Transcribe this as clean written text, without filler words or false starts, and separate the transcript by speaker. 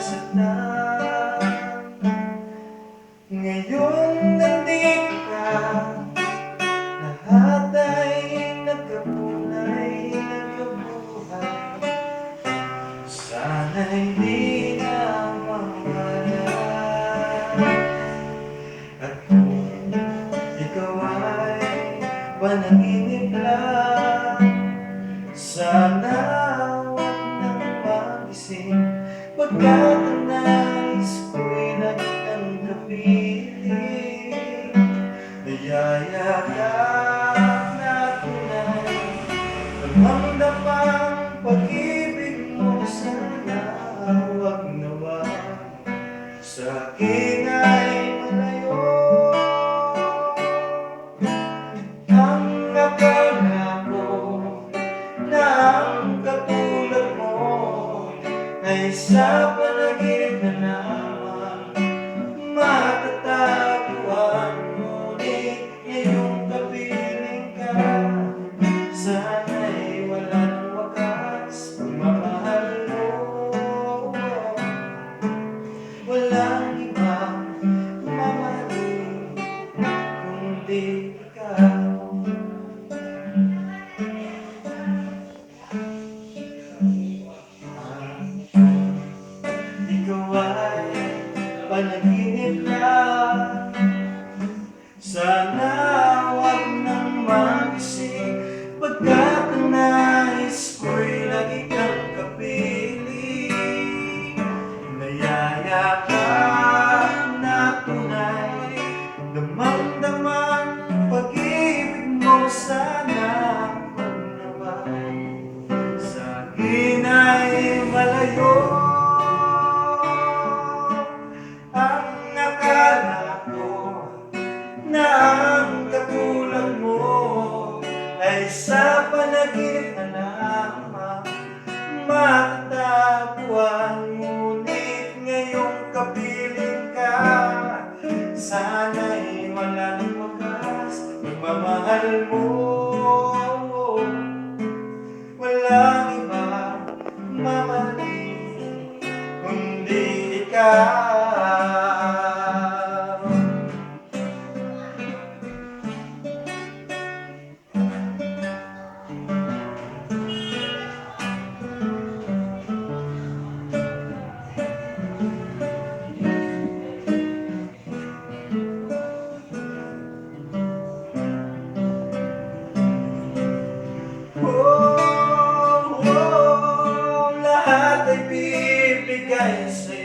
Speaker 1: nasasaktan. Ngayong nandito ka, lahat ay nagkakulay, nagkabuhay. Sana'y di na mawala. At kung ikaw ay panaginip lang, sana huwag nang magising, pagkat ang nais ko'y lagi kang kapiling. Nayayakap na tunay, damang-damang pag-ibig mo, sana huwag nawa sa akin ay malayo. Ang akala ko na ang katulad mo ay sa panaginip na lamang matatagpuan, ngunit ngayong kapiling ka, sana'y walang wakas pagmamahal mo. Walang ibang mamahalin kundi ikaw. Ikaw ay panaginip lang, sana huwag nang magising, pagkat ang nais ko'y lagi kang kapiling. Nayayakap na tunay, damang-damang pag-ibig mo, sana huwag nawa sa akin ay malayo. Ang akala ko na ang katulad mo ay sa panaginip na lamang matatagpuan, ngunit ngayong kapiling ka, sana'y walang wakas pagmamahal mo. Walang iba mamahalin kundi ikaw. Lahat ay bibigay sa'yo.